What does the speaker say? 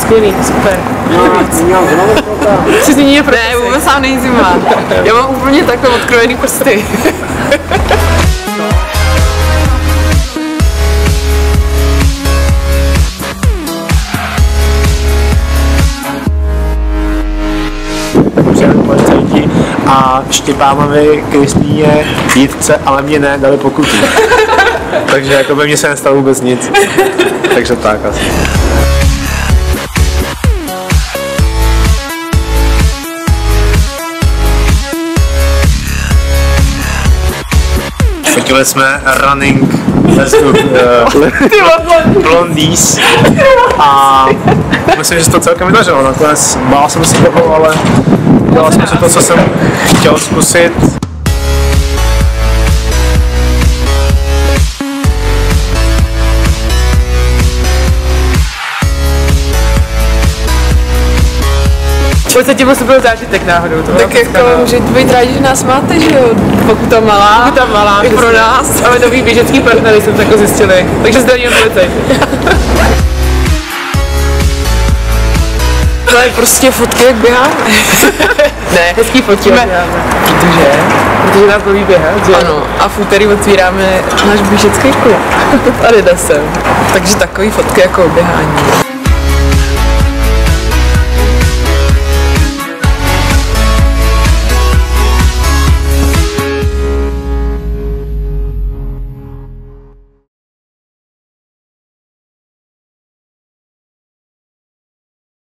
Skvělý, super. Jsi změnil pro Ne, vůbec sám není zima. Já mám úplně takhle odkrojený prsty. A Štěpánovi, Kristýně, Jitce, ale mě ne, dali pokutu. Takže jako by mě se nestalo vůbec nic. Takže tak asi. Fotili jsme running blondies a myslím, že se to celkem vydařilo. Nakonec bál jsem se toho, ale dělal jsem si to, co jsem chtěl zkusit. V podstatě byl super zážitek náhodou. Tak jako můžete být rádi, že nás máte, že jo? Pokuta malá, i pro nás. Ale nový běžecký partnery jsme tako zjistili, takže zdravíme policajt. Ale prostě fotky, jak běháme. Ne, hezký fotky běháme. Protože nás baví běhat, že? Ano, a v úterý otvíráme náš běžecký klub. Tady jsem. Takže takový fotky jako běhání.